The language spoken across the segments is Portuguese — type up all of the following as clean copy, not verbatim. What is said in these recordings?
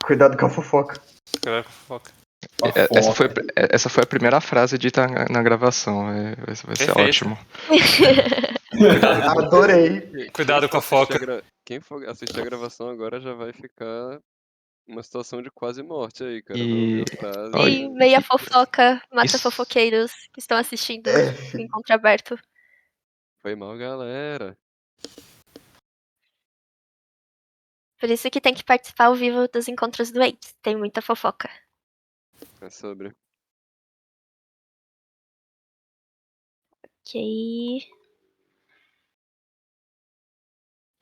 Cuidado com a fofoca. Cuidado com a fofoca. Essa foi a primeira frase dita na gravação. Vai ser Perfeito. ótimo. Adorei. Cuidado com a fofoca. Quem for assistir a gravação agora já vai ficar uma situação de quase morte aí, cara. E- Vai ouvir a frase. Oi. Sim, meia fofoca mata Isso. fofoqueiros que estão assistindo É. o encontro aberto. Foi mal, galera. Por isso que tem que participar ao vivo dos encontros doentes. Tem muita fofoca. É sobre. Ok.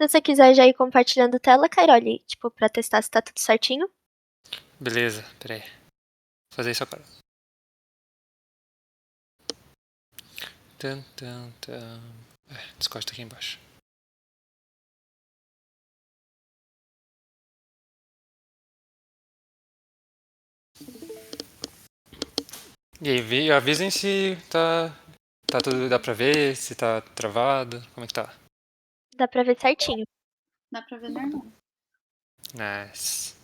Se você quiser já ir compartilhando tela, Cairoli, tipo, pra testar se tá tudo certinho. Beleza, peraí. Vou fazer isso agora. Discord tá aqui embaixo. E aí, avisem se tá tudo, dá pra ver, se tá travado, como é que tá? Dá pra ver certinho. Dá pra ver normal. Nice.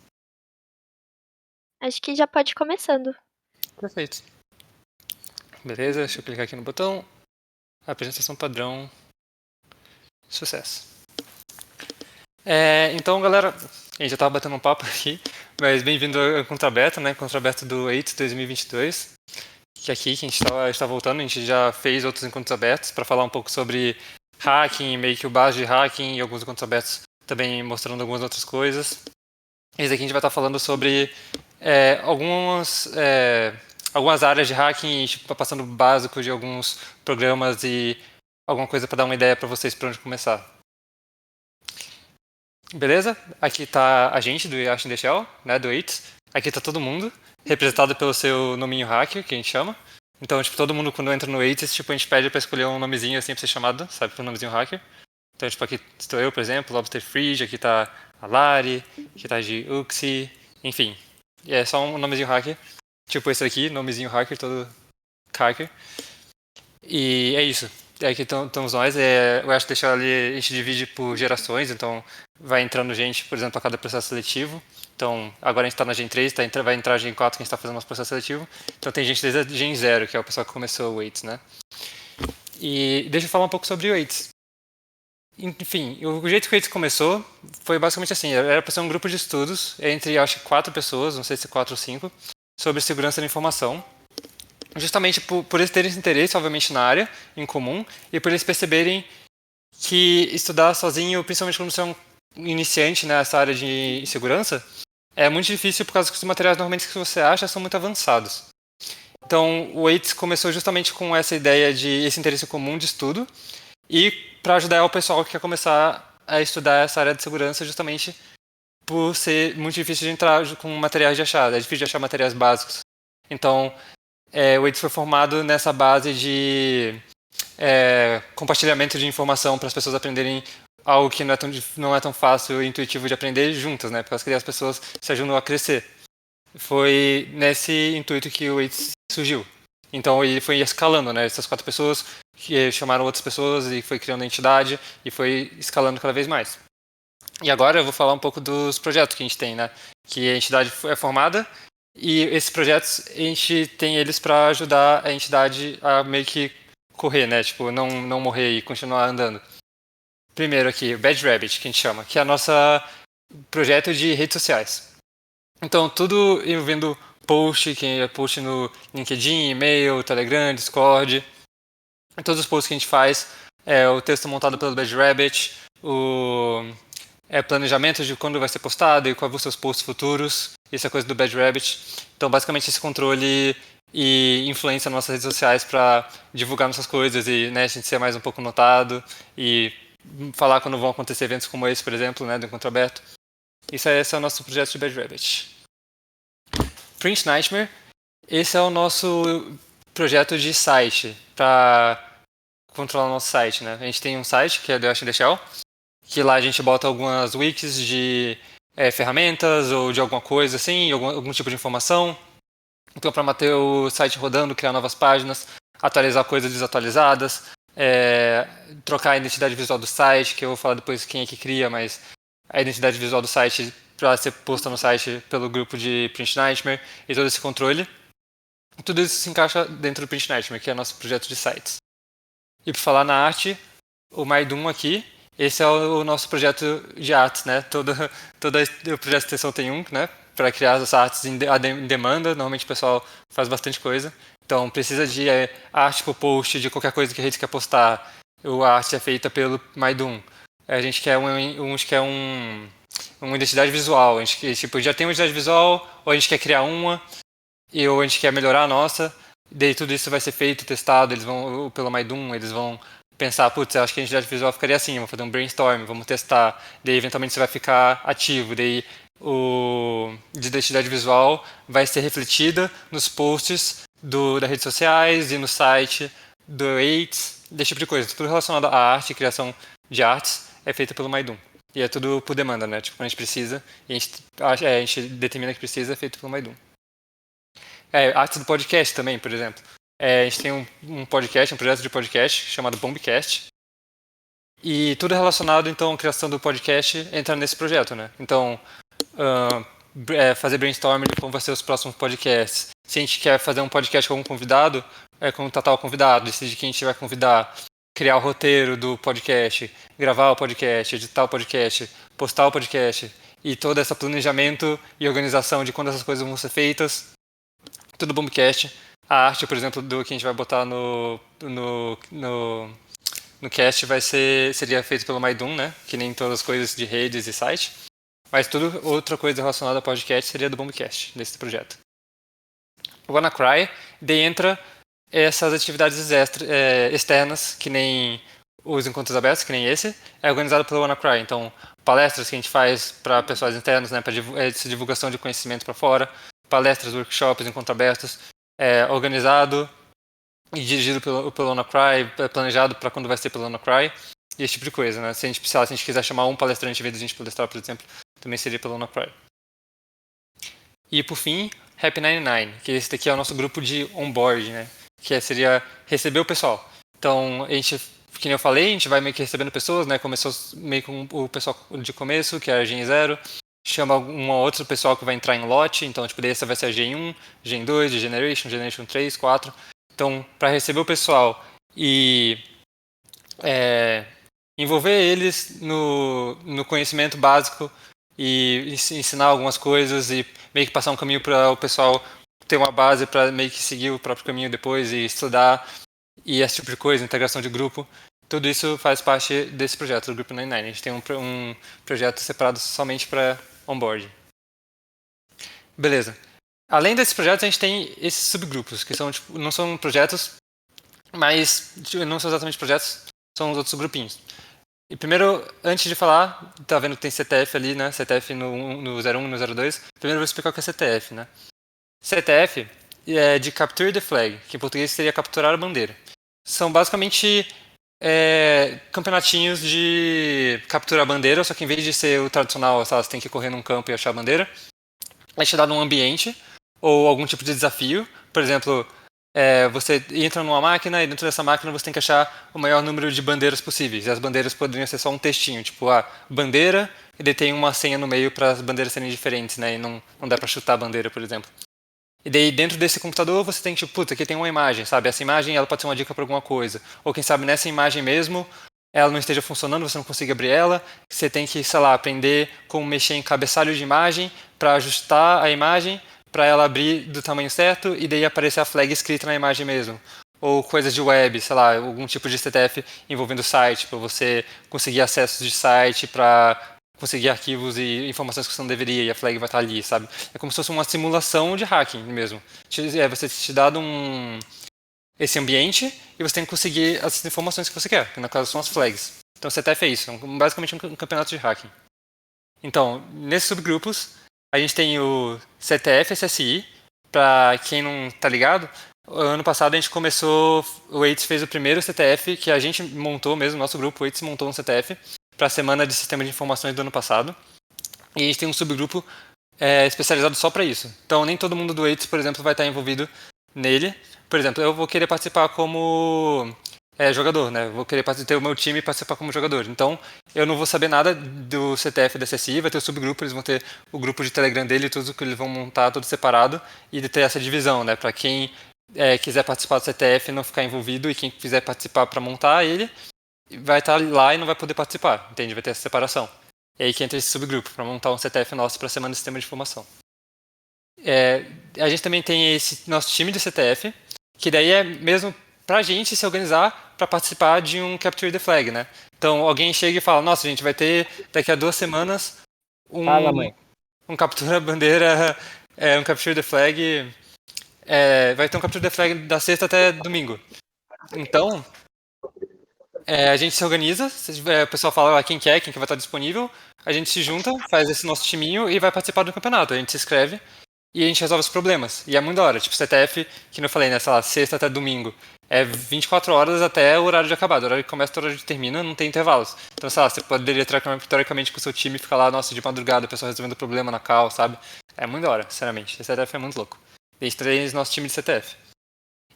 Acho que já pode ir começando. Perfeito. Beleza, deixa eu clicar aqui no botão. Apresentação padrão. Sucesso. Então, galera, a gente já tava batendo um papo aqui, mas bem-vindo ao Encontro Aberto, né? Encontro Aberto do AIDS 2022. Que aqui que a gente está voltando, a gente já fez outros encontros abertos para falar um pouco sobre hacking, meio que o base de hacking e alguns encontros abertos também mostrando algumas outras coisas. Esse aqui a gente vai estar falando sobre algumas áreas de hacking, tipo, passando o básico de alguns programas e alguma coisa para dar uma ideia para vocês para onde começar. Beleza? Aqui está a gente do Yash in the Shell, né, do AIDS. Aqui está todo mundo, representado pelo seu nominho hacker, que a gente chama. Então, tipo, todo mundo quando entra no AIDS, tipo, a gente pede para escolher um nomezinho assim para ser chamado, sabe, pelo nomezinho hacker. Então, tipo, aqui estou eu, por exemplo, Lobster Fridge, aqui está a Lari, aqui está a Uxi, enfim. E é só um nomezinho hacker. Tipo esse aqui, nomezinho hacker, todo hacker. E é isso. Aqui estamos nós. Eu acho que deixar ali, a gente divide por gerações, então vai entrando gente, por exemplo, a cada processo seletivo. Então, agora a gente está na Gen 3, vai entrar a Gen 4 que a gente está fazendo nosso processo seletivo. Então tem gente desde a Gen 0, que é o pessoal que começou o AIDS, né? E deixa eu falar um pouco sobre o AIDS. Enfim, o jeito que o AIDS começou foi basicamente assim, era para ser um grupo de estudos entre, acho que 4 pessoas, não sei se 4 ou 5, sobre segurança da informação. Justamente por eles terem esse interesse, obviamente, na área em comum, e por eles perceberem que estudar sozinho, principalmente quando você é um iniciante nessa área de segurança, é muito difícil por causa que os materiais normalmente que você acha são muito avançados. Então, o AIDS começou justamente com essa ideia de esse interesse comum de estudo e para ajudar o pessoal que quer começar a estudar essa área de segurança justamente por ser muito difícil de entrar com materiais de achar, é difícil de achar materiais básicos. Então, o AIDS foi formado nessa base de compartilhamento de informação para as pessoas aprenderem algo que não é tão fácil e intuitivo de aprender juntas, né? Porque as pessoas se ajudam a crescer. Foi nesse intuito que o AIDS surgiu. Então ele foi escalando, né? Essas 4 pessoas que chamaram outras pessoas e foi criando a entidade e foi escalando cada vez mais. E agora eu vou falar um pouco dos projetos que a gente tem, né? Que a entidade é formada e esses projetos a gente tem eles para ajudar a entidade a meio que correr, né? Tipo, não morrer e continuar andando. Primeiro aqui, o Bad Rabbit, que a gente chama, que é o nosso projeto de redes sociais. Então, tudo envolvendo post, que é post no LinkedIn, e-mail, Telegram, Discord. Todos os posts que a gente faz, o texto montado pelo Bad Rabbit, o planejamento de quando vai ser postado e quais vão ser os posts futuros. Isso é coisa do Bad Rabbit. Então, basicamente, esse controle e influência nas nossas redes sociais para divulgar nossas coisas e, né, a gente ser mais um pouco notado e falar quando vão acontecer eventos como esse, por exemplo, né, do Encontro Aberto. Esse é o nosso projeto de Bad Rabbit. Print Nightmare, esse é o nosso projeto de site para controlar o nosso site, né? A gente tem um site que é do Yash in the Shell, que lá a gente bota algumas wikis de ferramentas ou de alguma coisa assim, algum tipo de informação. Então, para manter o site rodando, criar novas páginas, atualizar coisas desatualizadas, trocar a identidade visual do site, que eu vou falar depois quem é que cria, mas a identidade visual do site para ser posta no site pelo grupo de Print Nightmare e todo esse controle. Tudo isso se encaixa dentro do Print Nightmare, que é nosso projeto de sites. E por falar na arte, o Maidum aqui, esse é o nosso projeto de artes, né? Todo o projeto de extensão tem né? Para criar as artes em demanda. Normalmente o pessoal faz bastante coisa. Então precisa de arte para o post, de qualquer coisa que a gente quer postar. A arte é feita pelo Maidum. A gente quer uma identidade visual. A gente tipo, já tem uma identidade visual, ou a gente quer criar uma, ou a gente quer melhorar a nossa. Daí tudo isso vai ser feito, testado, eles vão, pelo Maidum, eles vão pensar, putz, eu acho que a identidade visual ficaria assim, vamos fazer um brainstorm, vamos testar, daí eventualmente você vai ficar ativo, daí de identidade visual vai ser refletida nos posts das redes sociais e no site do AIDS, desse tipo de coisa. Tudo relacionado à arte, criação de artes, é feito pelo Maidum. E é tudo por demanda, né? Tipo, quando a gente precisa, e a gente determina que precisa, é feito pelo Maidum. Artes do podcast também, por exemplo. A gente tem um podcast, um projeto de podcast chamado Bombcast. E tudo relacionado, então, à criação do podcast entra nesse projeto, né? Então, fazer brainstorming de como vai ser os próximos podcasts. Se a gente quer fazer um podcast com algum convidado, contatar o convidado, decidir quem a gente vai convidar, criar o roteiro do podcast, gravar o podcast, editar o podcast, postar o podcast, e todo esse planejamento e organização de quando essas coisas vão ser feitas. Tudo Bombcast. A arte, por exemplo, do que a gente vai botar no cast seria feito pelo Maidum, né? Que nem todas as coisas de redes e site. Mas tudo outra coisa relacionada ao podcast seria do Bombcast, desse projeto. O WannaCry, daí entra essas atividades externas, que nem os encontros abertos, que nem esse, é organizado pelo WannaCry. Então, palestras que a gente faz para pessoas internas, né? Para essa divulgação de conhecimento para fora. Palestras, workshops, encontros abertos, organizado e dirigido pelo WannaCry, planejado para quando vai ser pelo WannaCry, e esse tipo de coisa, né? Se a gente quiser chamar um palestrante em vez de a gente palestrar, por exemplo, também seria pelo WannaCry. E por fim, Happy 99, que esse daqui é o nosso grupo de onboard, né? Que seria receber o pessoal. Então, que nem eu falei, a gente vai meio que recebendo pessoas, né? Começou meio com o pessoal de começo, que é a Gen 0, chama um outro pessoal que vai entrar em lote, então tipo, essa vai ser a Gen 1, Gen 2, Generation 3, 4. Então, para receber o pessoal e envolver eles no conhecimento básico e ensinar algumas coisas e meio que passar um caminho para o pessoal ter uma base para meio que seguir o próprio caminho depois e estudar e esse tipo de coisa, integração de grupo. Tudo isso faz parte desse projeto do Grupo 99. A gente tem um projeto separado somente para onboard. Beleza. Além desses projetos, a gente tem esses subgrupos, que são, tipo, não são projetos, mas não são exatamente projetos, são os outros grupinhos. E primeiro, antes de falar, tá vendo que tem CTF ali, né? CTF no 01 e no 02. Primeiro eu vou explicar o que é CTF, né? CTF é de Capture the Flag, que em português seria capturar a bandeira. São basicamente campeonatinhos de capturar a bandeira, só que em vez de ser o tradicional, você tem que correr num campo e achar a bandeira, é te dado um ambiente ou algum tipo de desafio. Por exemplo, você entra numa máquina e dentro dessa máquina você tem que achar o maior número de bandeiras possíveis. E as bandeiras poderiam ser só um textinho, tipo a bandeira, e daí tem uma senha no meio para as bandeiras serem diferentes, né? E não dá para chutar a bandeira, por exemplo. E daí dentro desse computador você tem que, tipo, puta, aqui tem uma imagem, sabe? Essa imagem ela pode ser uma dica para alguma coisa. Ou quem sabe nessa imagem mesmo ela não esteja funcionando, você não consiga abrir ela, você tem que, sei lá, aprender como mexer em cabeçalho de imagem para ajustar a imagem para ela abrir do tamanho certo e daí aparecer a flag escrita na imagem mesmo. Ou coisas de web, sei lá, algum tipo de CTF envolvendo o site, para você conseguir acessos de site, para conseguir arquivos e informações que você não deveria, e a flag vai estar ali, sabe? É como se fosse uma simulação de hacking mesmo. Você te dá esse ambiente e você tem que conseguir as informações que você quer, que no caso são as flags. Então o CTF é isso, basicamente um campeonato de hacking. Então, nesses subgrupos, a gente tem o CTF SSI, para quem não tá ligado, ano passado a gente começou, o Waits fez o primeiro CTF que a gente montou mesmo, nosso grupo Waits montou um CTF para a semana de sistema de informações do ano passado. E a gente tem um subgrupo especializado só para isso. Então nem todo mundo do Waits, por exemplo, vai estar envolvido nele. Por exemplo, eu vou querer participar como jogador, né? Vou querer ter o meu time e participar como jogador. Então, eu não vou saber nada do CTF da CSI, vai ter o subgrupo, eles vão ter o grupo de Telegram dele, tudo que eles vão montar, tudo separado, e ter essa divisão, né? Pra quem quiser participar do CTF não ficar envolvido, e quem quiser participar para montar ele, vai estar lá e não vai poder participar, entende? Vai ter essa separação. E aí que entra esse subgrupo, para montar um CTF nosso para Semana do Sistema de Informação. A gente também tem esse nosso time de CTF, que daí é mesmo pra gente se organizar para participar de um Capture the Flag, né? Então alguém chega e fala, nossa, gente, vai ter daqui a 2 semanas Fala, mãe. um Captura Bandeira, um Capture the Flag, vai ter um Capture the Flag da sexta até domingo. Então, a gente se organiza, o pessoal fala quem quer, quem que vai estar disponível, a gente se junta, faz esse nosso timinho e vai participar do campeonato. A gente se inscreve e a gente resolve os problemas. E é muito da hora. Tipo, CTF, que não falei, né? Sei lá, sexta até domingo. É 24 horas até o horário de acabar. Do horário que começa até o horário que termina, não tem intervalos. Então, sei lá, você poderia teoricamente com o seu time ficar lá, nossa, de madrugada, o pessoal resolvendo problema na call, sabe? É muito da hora, sinceramente. Esse CTF é muito louco. A gente tem esse nosso time de CTF.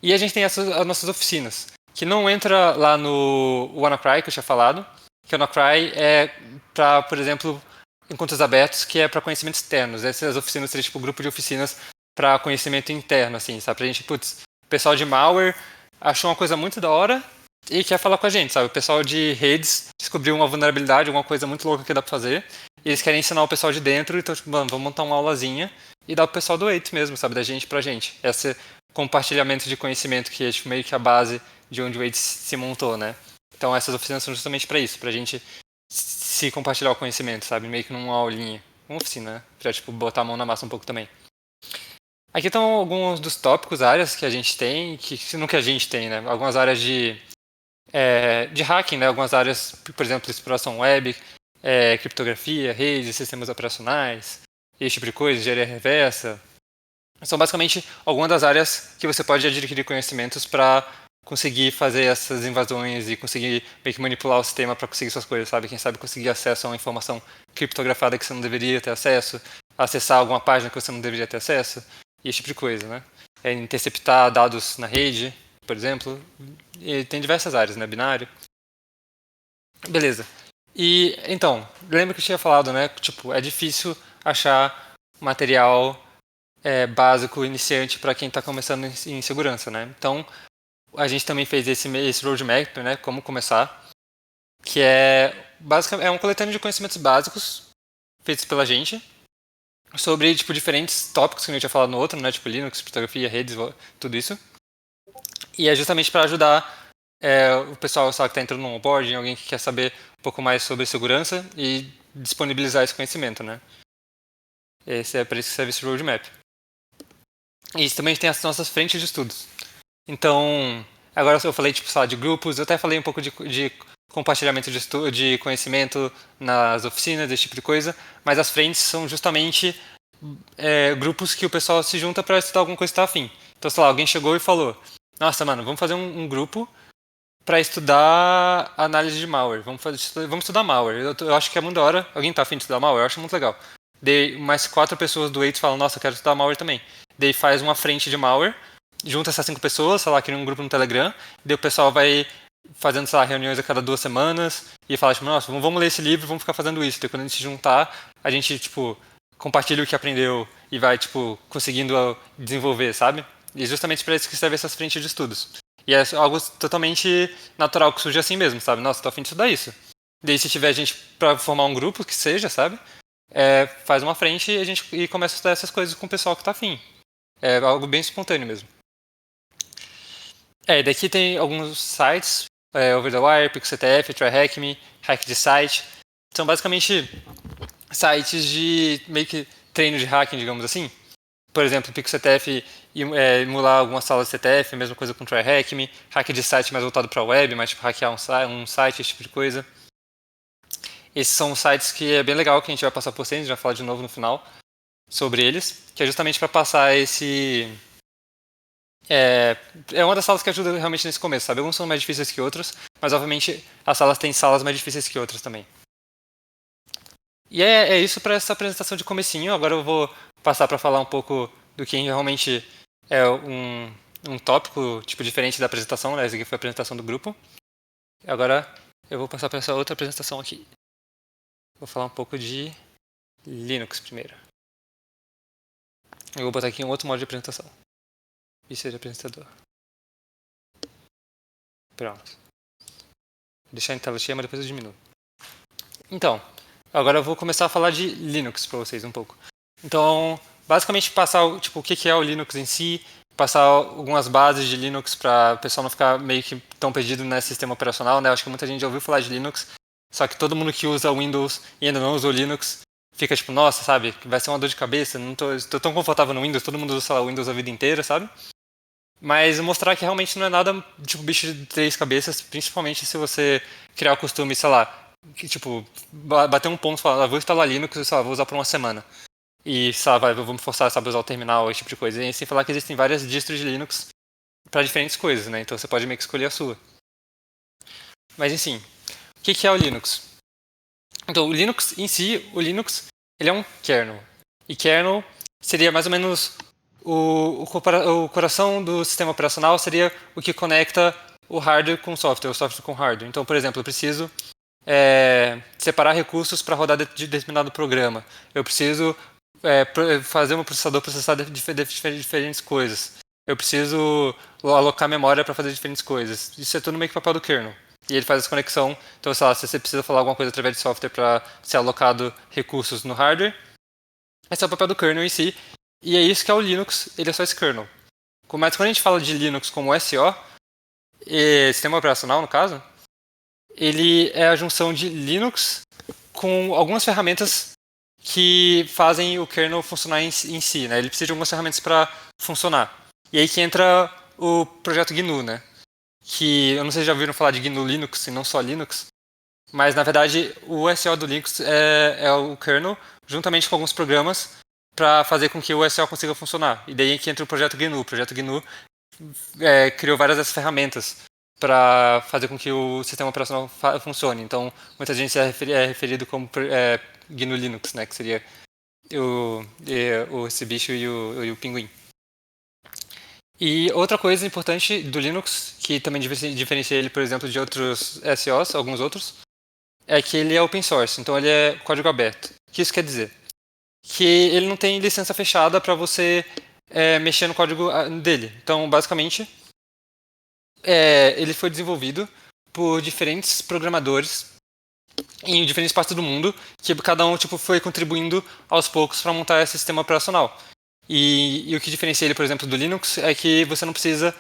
E a gente tem as nossas oficinas, que não entra lá no WannaCry, que eu tinha falado. Que o WannaCry é para, por exemplo, encontros abertos, que é para conhecimentos externos. Essas oficinas seriam tipo um grupo de oficinas para conhecimento interno, assim, sabe? Pra gente, putz, o pessoal de malware achou uma coisa muito da hora e quer falar com a gente, sabe? O pessoal de redes descobriu uma vulnerabilidade, alguma coisa muito louca que dá pra fazer, e eles querem ensinar o pessoal de dentro, então, tipo, mano, vamos montar uma aulazinha e dar pro pessoal do Eight mesmo, sabe? Da gente pra gente. Esse compartilhamento de conhecimento que é tipo, meio que a base de onde o Eight se montou, né? Então essas oficinas são justamente pra isso, pra gente se compartilhar o conhecimento, sabe? Meio que numa aulinha. Uma oficina, né? Pra, tipo, botar a mão na massa um pouco também. Aqui estão alguns dos tópicos, áreas que a gente tem, que não que a gente tem, né? Algumas áreas de hacking, né? Algumas áreas, por exemplo, exploração web, criptografia, redes, sistemas operacionais, esse tipo de coisa, engenharia reversa. São basicamente algumas das áreas que você pode adquirir conhecimentos para conseguir fazer essas invasões e conseguir meio que manipular o sistema para conseguir suas coisas, sabe? Quem sabe conseguir acesso a uma informação criptografada que você não deveria ter acesso, acessar alguma página que você não deveria ter acesso, e esse tipo de coisa, né? Interceptar dados na rede, por exemplo, e tem diversas áreas, né? Binário. Beleza. E, então, lembra que eu tinha falado, né? Tipo, é difícil achar material básico, iniciante para quem está começando em segurança, né? Então, a gente também fez esse roadmap, né? Como começar, que basicamente é um coletâneo de conhecimentos básicos feitos pela gente sobre tipo diferentes tópicos que a gente tinha falado no outro, né? Tipo Linux, criptografia, redes, tudo isso. E é justamente para ajudar o pessoal que está entrando no onboarding, alguém que quer saber um pouco mais sobre segurança e disponibilizar esse conhecimento, né? Esse é para isso que serve esse roadmap. E também tem as nossas frentes de estudos. Então, agora eu falei tipo, de grupos, eu até falei um pouco de compartilhamento de conhecimento nas oficinas, esse tipo de coisa, mas as frentes são justamente grupos que o pessoal se junta para estudar alguma coisa que está afim. Então, sei lá, alguém chegou e falou, nossa, mano, vamos fazer um grupo para estudar análise de malware, vamos estudar malware. Eu acho que é muito da hora, alguém tá afim de estudar malware, eu acho muito legal. Daí mais 4 pessoas do Eight falam, nossa, eu quero estudar malware também. Daí faz uma frente de malware, junta essas 5 pessoas, sei lá, cria um grupo no Telegram, daí o pessoal vai fazendo, sei lá, reuniões a cada 2 semanas e fala, tipo, nossa, vamos ler esse livro, vamos ficar fazendo isso. Daí quando a gente se juntar, a gente, tipo, compartilha o que aprendeu e vai, tipo, conseguindo desenvolver, sabe? E justamente para isso que serve essas frentes de estudos. E é algo totalmente natural que surge assim mesmo, sabe? Nossa, tô afim de estudar isso. Daí se tiver gente para formar um grupo, que seja, sabe? Faz uma frente e a gente começa a estudar essas coisas com o pessoal que tá afim. É algo bem espontâneo mesmo. Daqui tem alguns sites, Over the Wire, PixCTF, TryHackMe, Hack the Site. São basicamente sites de meio que treino de hacking, digamos assim. Por exemplo, PixCTF emular algumas salas de CTF, mesma coisa com TryHackMe. Hack the Site mais voltado para a web, mais tipo hackear um site, esse tipo de coisa. Esses são sites que é bem legal, que a gente vai passar por cima, a gente vai falar de novo no final sobre eles, que é justamente para passar esse... É uma das salas que ajuda realmente nesse começo, sabe? Alguns são mais difíceis que outros, mas obviamente as salas têm salas mais difíceis que outras também. E é isso para essa apresentação de comecinho. Agora eu vou passar para falar um pouco do que realmente é um um tópico tipo diferente da apresentação, né? Essa aqui foi a apresentação do grupo. Agora eu vou passar para essa outra apresentação aqui. Vou falar um pouco de Linux primeiro. Eu vou botar aqui um outro modo de apresentação. Vista de apresentador. Pronto. Vou deixar em tela cheia, mas depois eu diminuo. Então, agora eu vou começar a falar de Linux para vocês um pouco. Então, basicamente passar tipo, o que é o Linux em si, passar algumas bases de Linux para o pessoal não ficar meio que tão perdido nesse sistema operacional, né? Acho que muita gente já ouviu falar de Linux, só que todo mundo que usa Windows e ainda não usou Linux fica tipo, nossa, sabe, vai ser uma dor de cabeça, não tô tão confortável no Windows, todo mundo usa sei lá, Windows a vida inteira, sabe? Mas mostrar que realmente não é nada tipo bicho de três cabeças, principalmente se você criar o costume, sei lá, que, tipo, bater um ponto e falar, vou instalar Linux e sei lá, vou usar por uma semana. E, sei lá, vou me forçar a usar o terminal, esse tipo de coisa. E sem falar que existem várias distros de Linux para diferentes coisas, né? Então você pode meio que escolher a sua. Mas, enfim, o que é o Linux? Então, o Linux em si, o Linux, ele é um kernel. E kernel seria mais ou menos o coração do sistema operacional, seria o que conecta o hardware com o software com o hardware. Então, por exemplo, eu preciso separar recursos para rodar de determinado programa. Eu preciso fazer um processador processar diferentes coisas. Eu preciso alocar memória para fazer diferentes coisas. Isso é tudo meio que papel do kernel. E ele faz essa conexão. Então, sei lá, se você precisa falar alguma coisa através de software para ser alocado recursos no hardware, esse é o papel do kernel em si. E é isso que é o Linux, ele é só esse kernel. Mas quando a gente fala de Linux como SO, sistema operacional no caso, ele é a junção de Linux com algumas ferramentas que fazem o kernel funcionar em si, né? Ele precisa de algumas ferramentas para funcionar. E aí que entra o projeto GNU, né? Que eu não sei se já ouviram falar de GNU Linux e não só Linux, mas na verdade o SO do Linux é o kernel juntamente com alguns programas para fazer com que o SO consiga funcionar. E daí que entra o projeto GNU. O projeto GNU criou várias dessas ferramentas para fazer com que o sistema operacional funcione. Então, muita gente é referido como GNU Linux, né, que seria esse bicho e o pinguim. E outra coisa importante do Linux, que também diferencia ele, por exemplo, de outros SOs, alguns outros, é que ele é open source, então ele é código aberto. O que isso quer dizer? Que ele não tem licença fechada para você mexer no código dele. Então, basicamente, ele foi desenvolvido por diferentes programadores em diferentes partes do mundo, que cada um tipo, foi contribuindo aos poucos para montar esse sistema operacional. E o que diferencia ele, por exemplo, do Linux é que você não precisa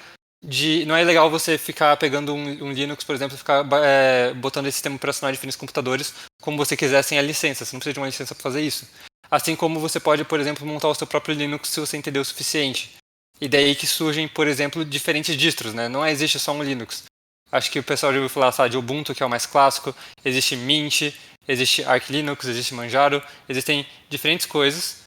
não é legal você ficar pegando um Linux, por exemplo, e ficar botando esse sistema operacional em diferentes computadores como você quiser sem a licença. Você não precisa de uma licença para fazer isso. Assim como você pode, por exemplo, montar o seu próprio Linux se você entender o suficiente. E daí que surgem, por exemplo, diferentes distros, né? Não existe só um Linux. Acho que o pessoal já ouviu falar, sabe, de Ubuntu, que é o mais clássico. Existe Mint, existe Arch Linux, existe Manjaro. Existem diferentes coisas.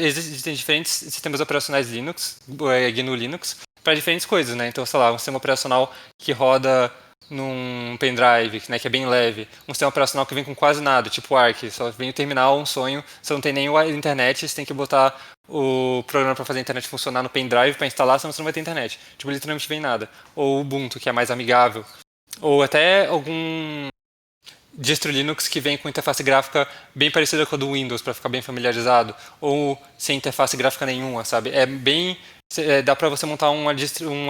Existem diferentes sistemas operacionais Linux, GNU Linux, para diferentes coisas, né? Então, sei lá, um sistema operacional que roda num pendrive, né, que é bem leve. Um sistema operacional que vem com quase nada, tipo Arch, só vem o terminal, um sonho, você não tem nem a internet, você tem que botar o programa para fazer a internet funcionar no pendrive para instalar, senão você não vai ter internet. Tipo, literalmente vem nada. Ou Ubuntu, que é mais amigável. Ou até algum distro Linux que vem com interface gráfica bem parecida com a do Windows, para ficar bem familiarizado. Ou sem interface gráfica nenhuma, sabe? Dá para você montar um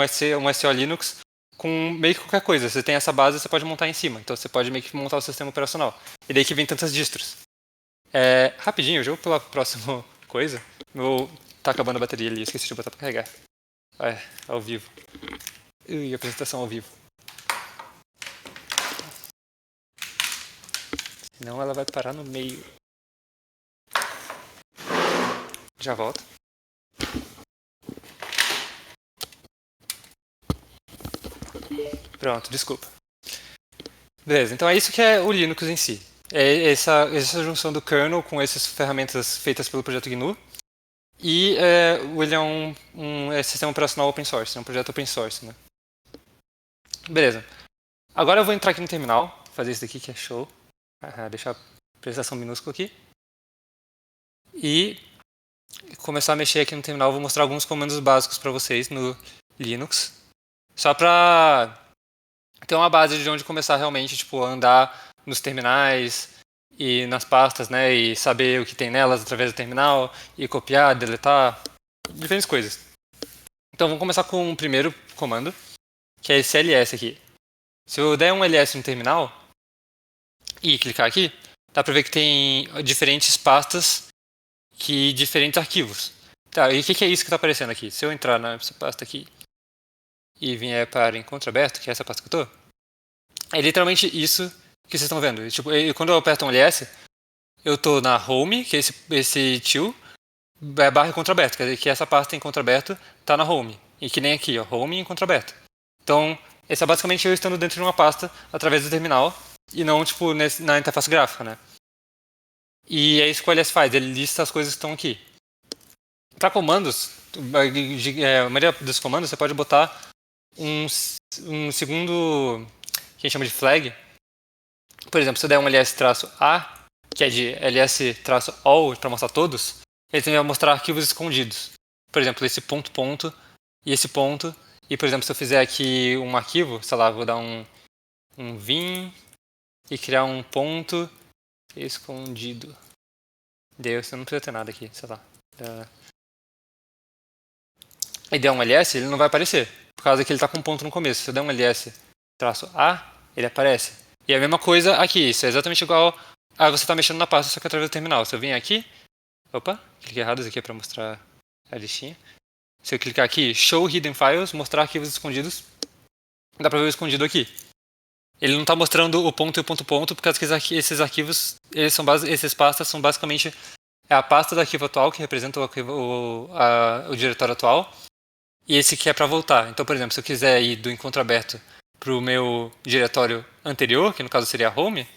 SO Linux com meio que qualquer coisa. Você tem essa base, você pode montar em cima. Então você pode meio que montar o sistema operacional. E daí que vem tantas distros. Rapidinho, eu já vou pular para a próxima coisa. Tá acabando a bateria ali, esqueci de botar para carregar. Ao vivo. Apresentação ao vivo. Senão ela vai parar no meio. Já volto. Pronto, desculpa. Beleza, então é isso que é o Linux em si. É essa junção do kernel com essas ferramentas feitas pelo projeto GNU. E ele é um sistema operacional open source, é um projeto open source, né? Beleza. Agora eu vou entrar aqui no terminal, fazer isso daqui que é show. Deixar a apresentação minúscula aqui. E começar a mexer aqui no terminal. Vou mostrar alguns comandos básicos para vocês no Linux, só pra ter uma base de onde começar realmente, tipo, a andar nos terminais e nas pastas, né, e saber o que tem nelas através do terminal, e copiar, deletar, diferentes coisas. Então vamos começar com o primeiro comando, que é esse ls aqui. Se eu der um ls no terminal e clicar aqui, dá pra ver que tem diferentes pastas diferentes arquivos. Tá, e o que é isso que tá aparecendo aqui? Se eu entrar nessa pasta aqui e vier para encontro aberto, que é essa pasta que eu tô, é literalmente isso que vocês estão vendo. Tipo, quando eu aperto um ls, eu tô na home, que é esse tio, barra encontro aberto, quer dizer que essa pasta encontro aberto tá na home. E que nem aqui, ó, home e encontro aberto. Então, esse é basicamente eu estando dentro de uma pasta através do terminal e não, tipo, na interface gráfica, né? E é isso que o ls faz, ele lista as coisas que estão aqui. Para comandos, a maioria dos comandos você pode botar um segundo que a gente chama de flag. Por exemplo, se eu der um ls-a, que é de ls-all para mostrar todos, ele também vai mostrar arquivos escondidos. Por exemplo, esse ponto e esse ponto. E, por exemplo, se eu fizer aqui um arquivo, sei lá, vou dar um vim e criar um ponto escondido. Deus, eu não precisa ter nada aqui, sei lá. E der um ls, ele não vai aparecer, por causa que ele está com um ponto no começo. Se eu der um ls-a, ele aparece. E é a mesma coisa aqui, isso é exatamente igual a você estar mexendo na pasta, só que através do terminal. Se eu vim aqui, opa, cliquei errado isso aqui para mostrar a listinha. Se eu clicar aqui, Show Hidden Files, mostrar arquivos escondidos, dá para ver o escondido aqui. Ele não está mostrando o ponto e o ponto, por causa que esses arquivos, esses pastas são basicamente a pasta do arquivo atual, que representa o diretório atual, e esse que é para voltar. Então, por exemplo, se eu quiser ir do encontro aberto para o meu diretório anterior, que no caso seria home,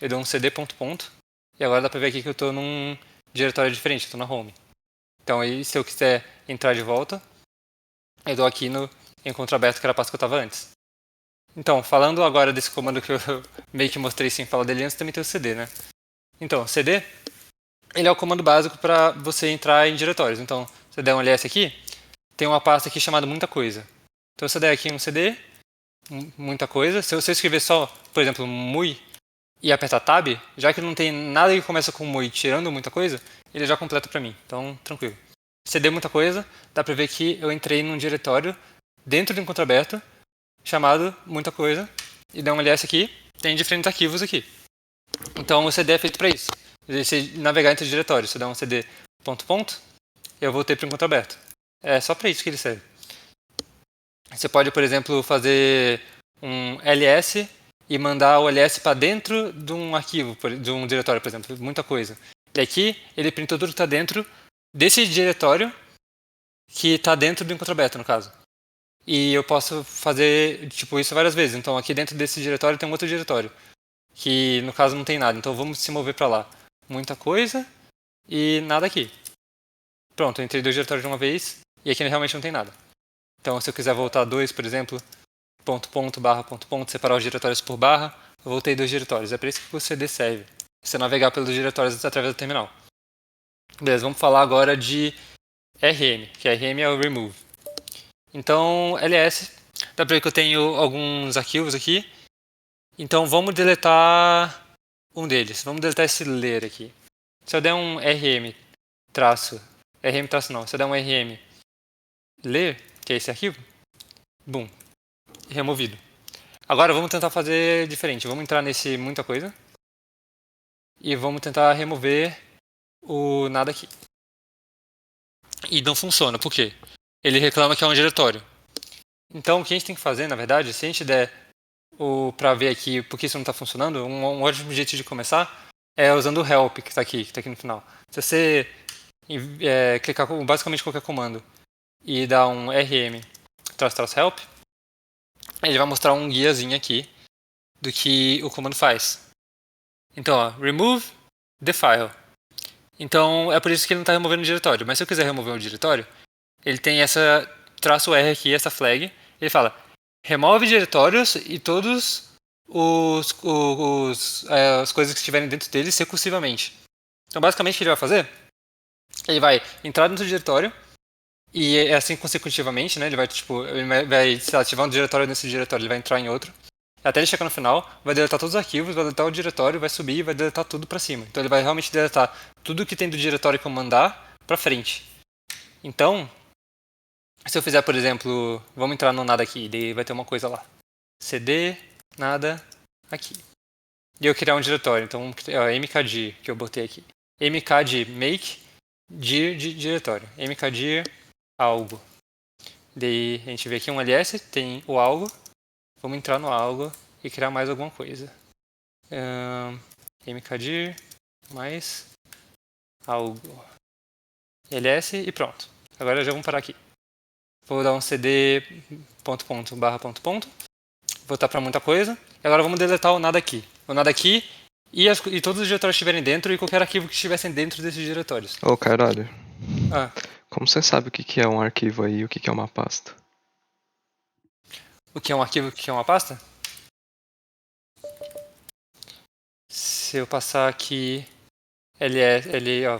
eu dou um cd ponto, e agora dá para ver aqui que eu estou num diretório diferente, estou na home. Então, aí, se eu quiser entrar de volta, eu dou aqui no encontro aberto, que era a pasta que eu estava antes. Então, falando agora desse comando que eu meio que mostrei sem falar dele antes, também tem o cd, né? Então, cd, ele é o comando básico para você entrar em diretórios. Então, se eu der um ls aqui, tem uma pasta aqui chamada muita coisa. Então, se eu der aqui um cd, muita coisa, se eu escrever só, por exemplo, mui, e apertar tab, já que não tem nada que começa com mui tirando muita coisa, ele já completa para mim. Então, tranquilo. cd muita coisa, dá para ver que eu entrei num diretório dentro do encontro aberto, chamado muita coisa, e dá um ls aqui, tem diferentes arquivos aqui. Então, o cd é feito para isso. Se navegar entre diretórios, se eu der um cd ponto, eu voltei para o encontro aberto. É só para isso que ele serve. Você pode, por exemplo, fazer um ls e mandar o ls para dentro de um arquivo, de um diretório, por exemplo, muita coisa. E aqui ele printa tudo que está dentro desse diretório que está dentro do encontro aberto, no caso. E eu posso fazer tipo isso várias vezes. Então aqui dentro desse diretório tem um outro diretório, que no caso não tem nada. Então vamos se mover para lá. Muita coisa e nada aqui. Pronto, eu entrei dois diretórios de uma vez e aqui realmente não tem nada. Então se eu quiser voltar dois, por exemplo, barra, separar os diretórios por barra, eu voltei dois diretórios. É para isso que o cd serve. Você navegar pelos diretórios através do terminal. Beleza, vamos falar agora de rm, que rm é o remove. Então, ls, dá pra ver que eu tenho alguns arquivos aqui. Então, vamos deletar um deles. Vamos deletar esse ler aqui. Se eu der um rm não, se eu der um rm ler, que é esse arquivo, bum, removido. Agora vamos tentar fazer diferente. Vamos entrar nesse muita coisa e vamos tentar remover o nada aqui. E não funciona, por quê? Ele reclama que é um diretório. Então o que a gente tem que fazer, na verdade, se a gente der para ver aqui por que isso não está funcionando, um ótimo jeito de começar é usando o help que está aqui no final. Se você clicar com basicamente qualquer comando e dar um rm --help, ele vai mostrar um guiazinho aqui do que o comando faz. Então, ó, remove the file. Então, é por isso que ele não está removendo o diretório. Mas se eu quiser remover o diretório, ele tem essa -r aqui, essa flag. Ele fala, remove diretórios e todos as coisas que estiverem dentro deles recursivamente. Então, basicamente, o que ele vai fazer? Ele vai entrar dentro do diretório E é assim consecutivamente, né? Ele vai, sei lá, ativar um diretório nesse diretório, ele vai entrar em outro. Até ele chegar no final, vai deletar todos os arquivos, vai deletar o diretório, vai subir e vai deletar tudo pra cima. Então ele vai realmente deletar tudo que tem do diretório que eu mandar pra frente. Então, se eu fizer, por exemplo, vamos entrar no nada aqui, daí vai ter uma coisa lá. cd, nada, aqui. E eu criar um diretório, então mkdir, que eu botei aqui. mkdir make dir de diretório. mkdir algo. Daí a gente vê aqui um ls, tem o algo. Vamos entrar no algo e criar mais alguma coisa. Mkdir mais algo. ls e pronto. Agora já vamos parar aqui. Vou dar um cd ponto ponto. Voltar para muita coisa. E agora vamos deletar o nada aqui. O nada aqui e todos os diretórios que estiverem dentro e qualquer arquivo que estivessem dentro desses diretórios. Ô, caralho. Ah, Como você sabe o que é um arquivo aí e o que é uma pasta? o que é um arquivo e o que é uma pasta? Se eu passar aqui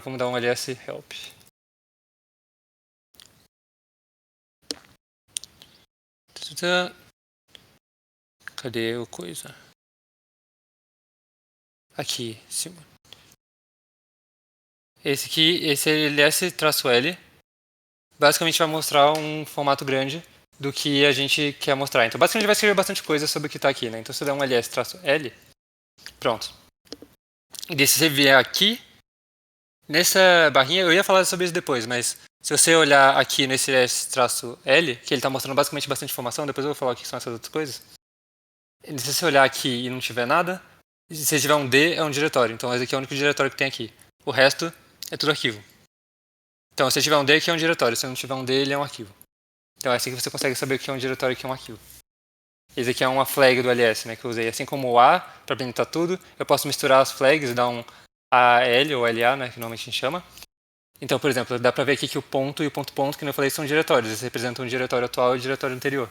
vamos dar um ls help. Cadê o coisa? Aqui, em cima. Esse ls-l, basicamente vai mostrar um formato grande do que a gente quer mostrar. Então, basicamente, vai escrever bastante coisa sobre o que está aqui, né? Então, se eu der um ls-l, pronto. E daí, se você vier aqui, nessa barrinha, eu ia falar sobre isso depois, mas se você olhar aqui nesse ls-l, que ele está mostrando basicamente bastante informação, depois eu vou falar o que são essas outras coisas. Se você olhar aqui e não tiver nada, se tiver um D, é um diretório. Então, esse aqui é o único diretório que tem aqui. O resto é tudo arquivo. Então, se tiver um D, aqui é um diretório. Se não tiver um D, ele é um arquivo. Então, é assim que você consegue saber o que é um diretório e o que é um arquivo. Esse aqui é uma flag do ls, né, que eu usei. Assim como o A, para habilitar tudo, eu posso misturar as flags e dar um AL ou LA, né, que normalmente a gente chama. Então, por exemplo, dá para ver aqui que o ponto e o ponto, que eu falei, são diretórios. Eles representam o diretório atual e o diretório anterior.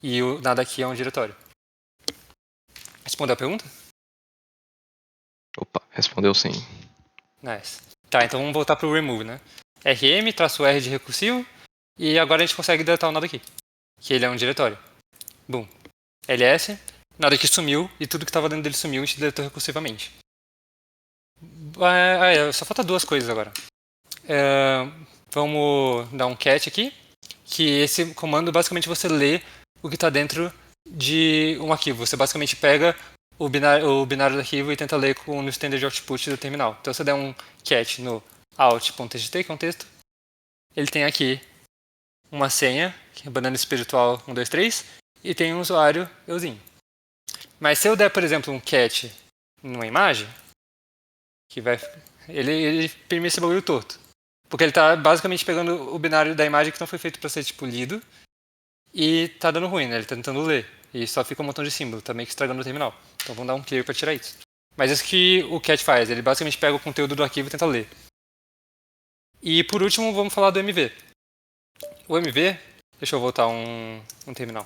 E o nada aqui é um diretório. Respondeu a pergunta? Opa, respondeu sim. Nice. Tá, então vamos voltar pro remove, né? rm-r de recursivo. E agora a gente consegue deletar o nada aqui. Que ele é um diretório. Boom. ls, nada que sumiu e tudo que estava dentro dele sumiu e a gente deletou recursivamente. Só falta duas coisas agora. Vamos dar um cat aqui. Que esse comando, basicamente, você lê o que está dentro de um arquivo. Você basicamente pega o binário do arquivo e tenta ler no standard output do terminal. Então, se você der um cat no out.txt, que é um texto, ele tem aqui uma senha, que é banana espiritual 123, e tem um usuário euzinho. Mas se eu der, por exemplo, um cat numa imagem, que vai, ele imprime esse bagulho torto. Porque ele está basicamente pegando o binário da imagem que não foi feito para ser tipo lido e tá dando ruim, né? Ele tá tentando ler. E só fica um montão de símbolo, tá meio que estragando o terminal. Então vamos dar um clear para tirar isso. Mas isso que o cat faz, ele basicamente pega o conteúdo do arquivo e tenta ler. E por último, vamos falar do MV. O MV, deixa eu voltar um terminal.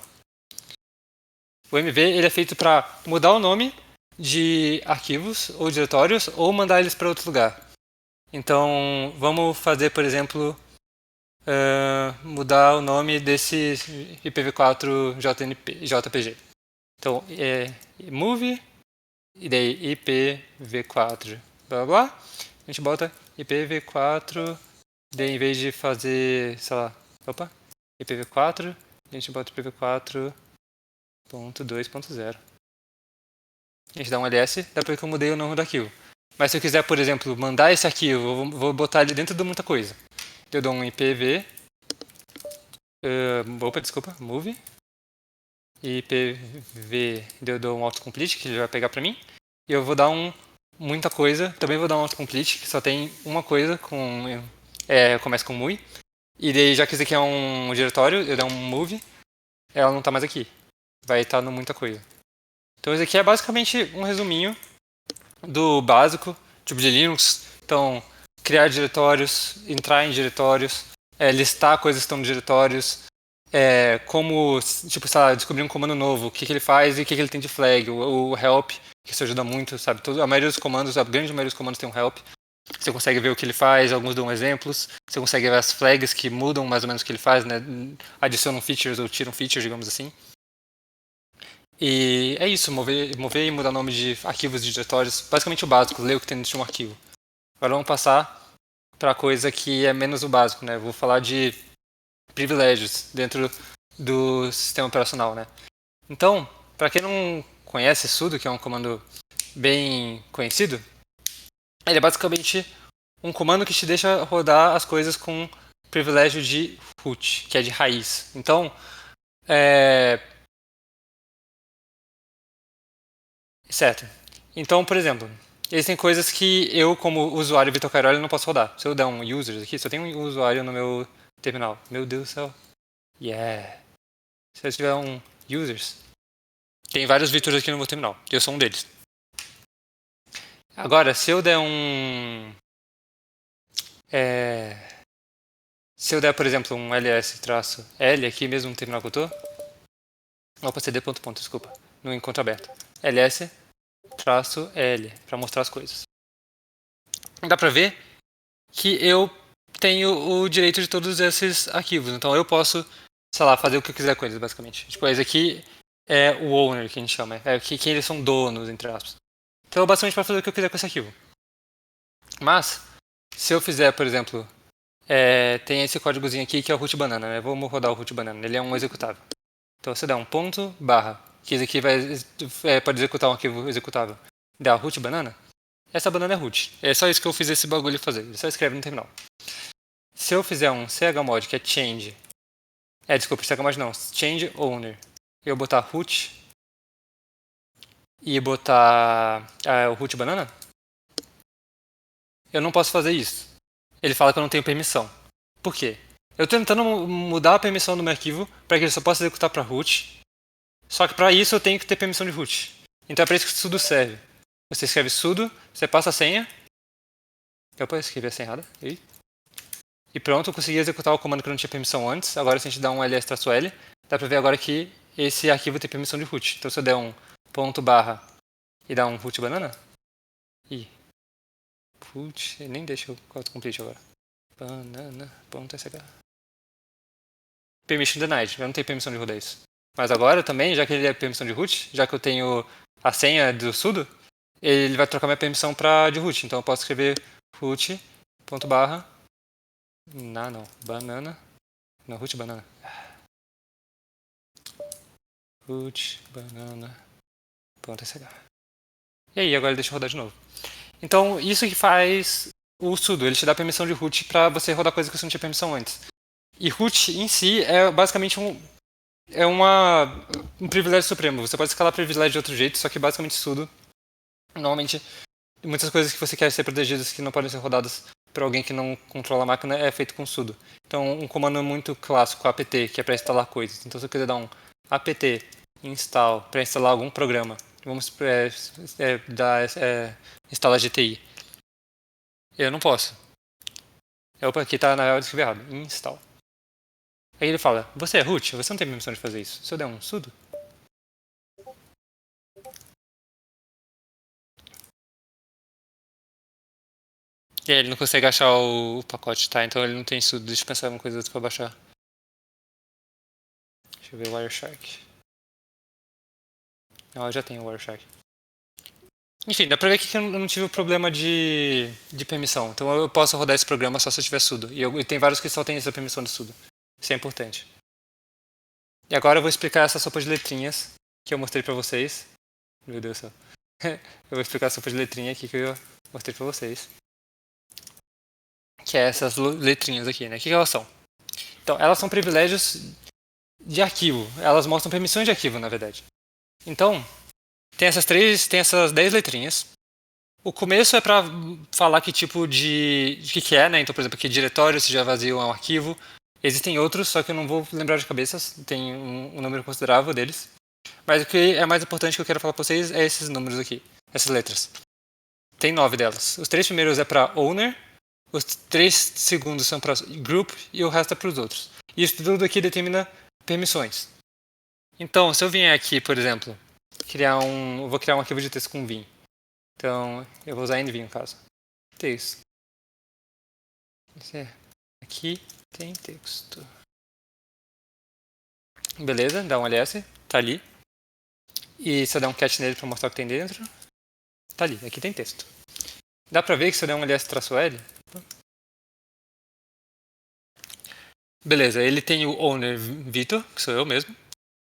O MV ele é feito para mudar o nome de arquivos ou diretórios ou mandar eles para outro lugar. Então, vamos fazer, por exemplo, mudar o nome desse IPv4 JPG. Então, move, e daí IPv4, blá blá, a gente bota IPv4, daí em vez de fazer, sei lá, IPv4, a gente bota IPv4.2.0. A gente dá um ls, depois que eu mudei o nome do arquivo. Mas se eu quiser, por exemplo, mandar esse arquivo, eu vou botar ele dentro de muita coisa. Eu dou um IPv, move, IPv, eu dou um autocomplete, que ele vai pegar pra mim, e eu vou dar muita coisa, também vou dar um autocomplete, que só tem uma coisa, começa com mui, e daí já que isso aqui é um diretório, eu dou um move, ela não tá mais aqui, vai estar no muita coisa. Então isso aqui é basicamente um resuminho do básico, tipo de Linux. Então, criar diretórios, entrar em diretórios, listar coisas que estão nos diretórios, como, tipo, sei lá, descobrir um comando novo, o que ele faz e o que ele tem de flag, o help, que isso ajuda muito, sabe? A maioria dos comandos, a grande maioria dos comandos tem um help, Você consegue ver o que ele faz, alguns dão exemplos. Você consegue ver as flags que mudam mais ou menos o que ele faz, né? Adicionam features ou tiram features, digamos assim. E é isso, mover e mudar nome de arquivos de diretórios. Basicamente o básico, ler o que tem dentro de um arquivo. Agora vamos passar para coisa que é menos o básico, né? Vou falar de privilégios dentro do sistema operacional, né? Então, para quem não conhece sudo, que é um comando bem conhecido, ele é basicamente um comando que te deixa rodar as coisas com privilégio de root, que é de raiz. Então, certo. Então, por exemplo, existem coisas que eu, como usuário Vitor Cairoli, não posso rodar. Se eu der um users aqui, só tem um usuário no meu terminal. Meu Deus do céu. Yeah. Se eu tiver um users, tem vários Vitors aqui no meu terminal. Eu sou um deles. Agora, se eu der se eu der, por exemplo, um ls-l aqui mesmo no terminal que eu tô. Opa, cd ponto ponto, desculpa. No encontro aberto. ls-l para mostrar as coisas. Dá pra ver que eu tenho o direito de todos esses arquivos. Então eu posso, sei lá, fazer o que eu quiser com eles, basicamente. Tipo, esse aqui é o owner, que a gente chama. É quem eles são donos, entre aspas. Então eu basicamente posso fazer o que eu quiser com esse arquivo. Mas, se eu fizer, por exemplo, tem esse códigozinho aqui que é o root banana, né? Vamos rodar o root banana. Ele é um executável. Então você dá um ponto barra, que esse aqui pode executar um arquivo executável. Dá root banana. Essa banana é root. É só isso que eu fiz esse bagulho fazer. Ele só escreve no terminal. Se eu fizer um chmod, que é change. Desculpa, chmod não. Change owner. Eu botar root e botar o root banana, eu não posso fazer isso. Ele fala que eu não tenho permissão. Por quê? Eu estou tentando mudar a permissão do meu arquivo para que ele só possa executar para root. Só que para isso eu tenho que ter permissão de root. Então é para isso que sudo serve. Você escreve sudo, você passa a senha. Opa, eu escrevi a senha errada. E pronto, eu consegui executar o comando que eu não tinha permissão antes. Agora se a gente dá um ls-l, dá para ver agora que esse arquivo tem permissão de root. Então se eu der um ponto barra e dar um root banana. Root, nem deixa eu autocomplete agora. Banana.sh. Permission denied, eu não tenho permissão de rodar isso. Mas agora também, já que ele é permissão de root, já que eu tenho a senha do sudo, ele vai trocar minha permissão para de root. Então eu posso escrever root, ponto barra, não, banana, não, root banana. Root banana, ponto sh. E aí, agora deixa eu rodar de novo. Então, isso que faz o sudo, ele te dá permissão de root para você rodar coisas que você não tinha permissão antes. E root em si é basicamente um privilégio supremo. Você pode escalar privilégio de outro jeito, só que basicamente sudo. Normalmente, muitas coisas que você quer ser protegidas que não podem ser rodadas por alguém que não controla a máquina é feito com sudo. Então, um comando muito clássico, apt, que é para instalar coisas. Então, se eu quiser dar um apt install para instalar algum programa, vamos instalar GTI. Eu não posso. Opa, aqui tá na hora de escrever errado. Install. Aí ele fala, você é root? Você não tem permissão de fazer isso. Se eu der um sudo... E aí ele não consegue achar o pacote, tá? Então ele não tem sudo. Deixa eu pensar em uma coisa outra pra baixar. Deixa eu ver o Wireshark. Não, eu já tenho o Wireshark. Enfim, dá pra ver que eu não tive o problema de permissão. Então eu posso rodar esse programa só se eu tiver sudo. E tem vários que só tem essa permissão de sudo. Isso é importante. E agora eu vou explicar essa sopa de letrinhas que eu mostrei pra vocês. Meu Deus do céu. Eu vou explicar a sopa de letrinha aqui que eu mostrei pra vocês. Que é essas letrinhas aqui, né? O que elas são? Então, elas são privilégios de arquivo. Elas mostram permissões de arquivo, na verdade. Então, tem essas 10 letrinhas. O começo é para falar que tipo de que é, né? Então, por exemplo, que diretório, se já vazio é um arquivo. Existem outros, só que eu não vou lembrar de cabeça. Tem um número considerável deles. Mas o que é mais importante que eu quero falar para vocês é esses números aqui, essas letras. Tem 9 delas. Os 3 primeiros é para owner, os 3 segundos são para group e o resto é para os outros. E isso tudo aqui determina permissões. Então, se eu vier aqui, por exemplo, eu vou criar um arquivo de texto com vim. Então, eu vou usar envim no caso. Texto Aqui tem texto. Beleza, dá um ls, tá ali. E se eu der um cat nele pra mostrar o que tem dentro, tá ali, aqui tem texto. Dá pra ver que se eu der um ls-l, beleza, ele tem o owner Vitor, que sou eu mesmo.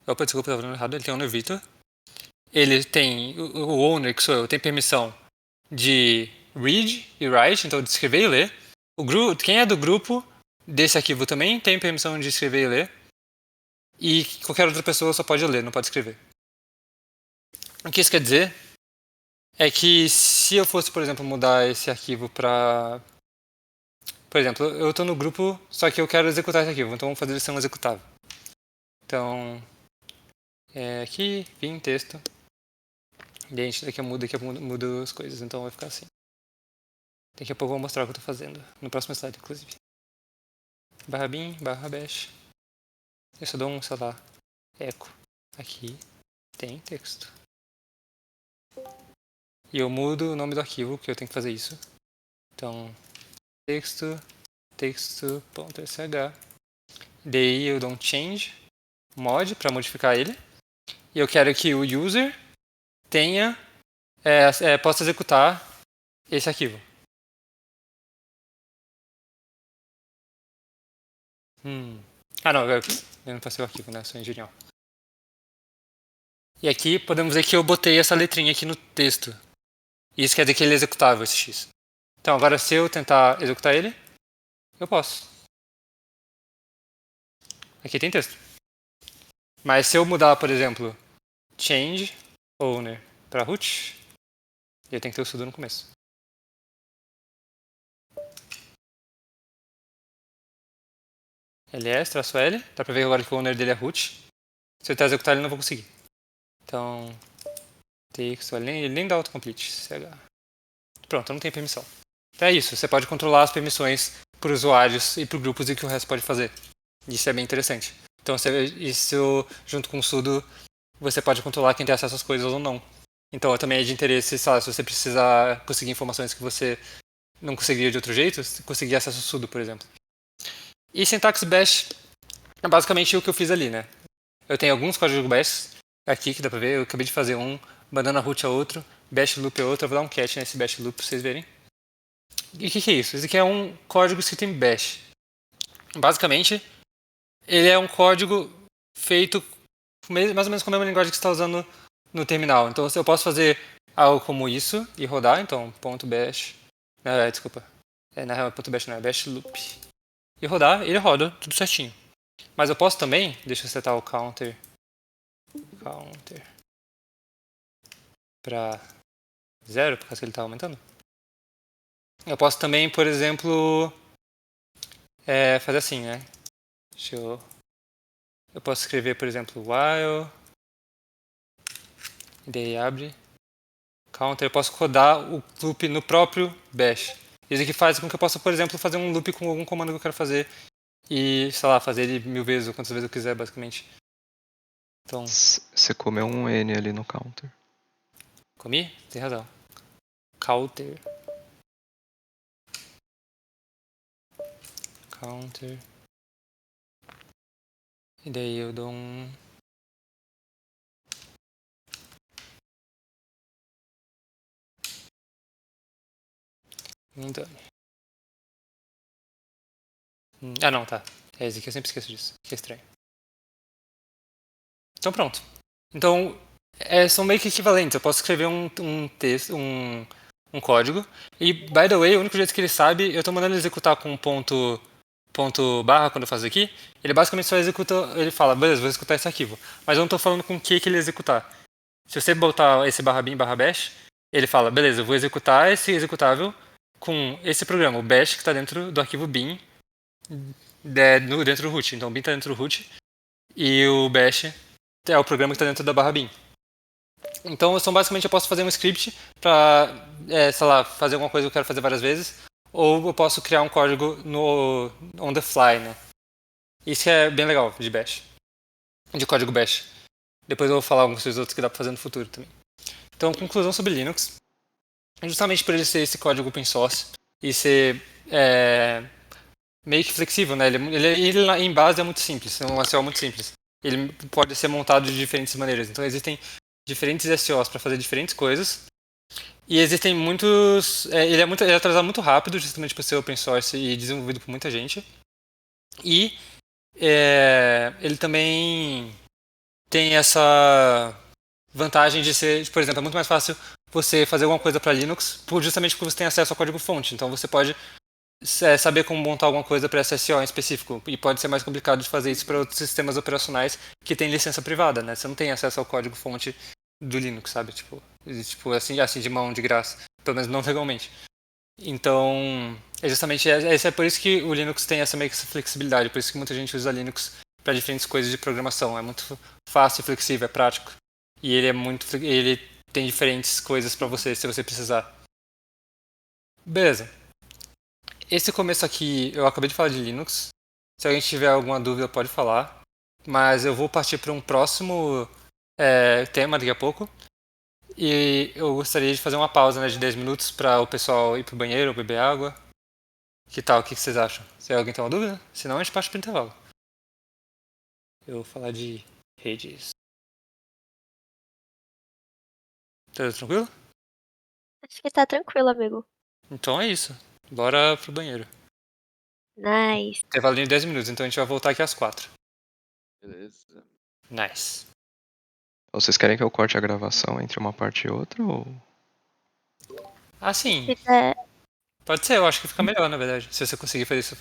Opa, desculpa, tava falando errado, ele tem o owner Vitor. Ele tem, o owner, que sou eu, tem permissão de read e write, então de escrever e ler. Quem é do grupo desse arquivo também tem permissão de escrever e ler. E qualquer outra pessoa só pode ler, não pode escrever. O que isso quer dizer é que se eu fosse, por exemplo, mudar esse arquivo para... Por exemplo, eu estou no grupo, só que eu quero executar esse arquivo, então vamos fazer ele ser um executável. Então, aqui, vim, texto. E a gente daqui eu mudo as coisas, então vai ficar assim. Daqui a pouco eu vou mostrar o que eu estou fazendo, no próximo slide, inclusive. /bin, /bash. Eu só dou um, sei lá, echo. Aqui tem texto. E eu mudo o nome do arquivo, que eu tenho que fazer isso. Então, texto.sh. Daí eu dou um change mod para modificar ele. E eu quero que o user possa executar esse arquivo. Ah, não, eu não passei o arquivo, né? Sou genial. E aqui podemos ver que eu botei essa letrinha aqui no texto. Isso quer dizer que ele é executável, esse X. Então, agora se eu tentar executar ele, eu posso. Aqui tem texto. Mas se eu mudar, por exemplo, change owner para root, eu tenho que ter o sudo no começo. ls-l, dá pra ver agora que o owner dele é root. Se eu tentar executar ele, não vou conseguir. Então, texto, ele nem dá autocomplete. Pronto, não tem permissão. Então é isso, você pode controlar as permissões para usuários e para grupos e que o resto pode fazer. Isso é bem interessante. Então, isso junto com o sudo, você pode controlar quem tem acesso às coisas ou não. Então, também é de interesse, sei lá, se você precisar conseguir informações que você não conseguiria de outro jeito, conseguir acesso ao sudo, por exemplo. E sintaxe bash é basicamente o que eu fiz ali, né? Eu tenho alguns códigos bash aqui que dá pra ver, eu acabei de fazer um, banana root é outro, bash loop é outro, eu vou dar um cat nesse bash loop pra vocês verem. E o que é isso? Isso aqui é um código escrito em bash. Basicamente, ele é um código feito mais ou menos com a mesma linguagem que você está usando no terminal. Então, eu posso fazer algo como isso e rodar, então, .bash, desculpa, na real, .bash não é, bash loop. E rodar, ele roda tudo certinho. Mas eu posso também, deixa eu setar o counter para 0, por causa que ele está aumentando. Eu posso também, por exemplo, fazer assim, né? Eu posso escrever, por exemplo, while, e daí abre, counter, eu posso rodar o loop no próprio bash. Isso aqui faz com que eu possa, por exemplo, fazer um loop com algum comando que eu quero fazer e, sei lá, fazer ele 1000 vezes ou quantas vezes eu quiser, basicamente. Então, Você comeu um N ali no counter. comi? Tem razão. Counter. E daí eu dou um... Ah, não, tá. É esse aqui, eu sempre esqueço disso. Que é estranho. Então pronto. Então, são meio que equivalentes. Eu posso escrever um texto, um código. E, by the way, o único jeito que ele sabe, eu estou mandando ele executar com ponto barra quando eu faço aqui. Ele basicamente só executa, ele fala, beleza, vou executar esse arquivo. Mas eu não estou falando com o que ele executar. Se você botar esse /bin /bash, ele fala, beleza, eu vou executar esse executável com esse programa, o bash que está dentro do arquivo bin, dentro do root. Então o bin está dentro do root e o bash é o programa que está dentro da /bin. Então, basicamente, eu posso fazer um script para, sei lá, fazer alguma coisa que eu quero fazer várias vezes, ou eu posso criar um código no on the fly, né? Isso é bem legal de bash, de código bash. Depois eu vou falar alguns outros que dá para fazer no futuro também. Então, conclusão sobre Linux. Justamente por ele ser esse código open source e ser meio que flexível, né? Ele em base é muito simples, é um SEO muito simples. Ele pode ser montado de diferentes maneiras. Então existem diferentes SEOs para fazer diferentes coisas. E existem muitos. Ele é atualizado muito rápido, justamente por ser open source e desenvolvido por muita gente. E ele também tem essa vantagem de ser, por exemplo, é muito mais fácil você fazer alguma coisa para Linux, justamente porque você tem acesso ao código-fonte. Então você pode saber como montar alguma coisa para SSO em específico. E pode ser mais complicado de fazer isso para outros sistemas operacionais que têm licença privada, né? Você não tem acesso ao código-fonte do Linux, sabe? Tipo assim de mão, de graça. Pelo menos não legalmente. Então, justamente é por isso que o Linux tem essa meio que essa flexibilidade. Por isso que muita gente usa Linux para diferentes coisas de programação. É muito fácil, flexível, é prático. E ele tem diferentes coisas para você, se você precisar. Beleza. Esse começo aqui, eu acabei de falar de Linux. Se alguém tiver alguma dúvida, pode falar. Mas eu vou partir para um próximo tema daqui a pouco. E eu gostaria de fazer uma pausa, né, de 10 minutos para o pessoal ir pro banheiro, beber água. Que tal? O que vocês acham? Se alguém tem uma dúvida? Senão a gente parte pro intervalo. Eu vou falar de redes. Tá tranquilo? Acho que tá tranquilo, amigo. Então é isso. Bora pro banheiro. Nice. Intervalo de 10 minutos, então a gente vai voltar aqui às 4. Beleza. Nice. Vocês querem que eu corte a gravação entre uma parte e outra? Ou... Ah, sim. Se quiser, Pode ser, eu acho que fica melhor, na verdade. Se você conseguir fazer isso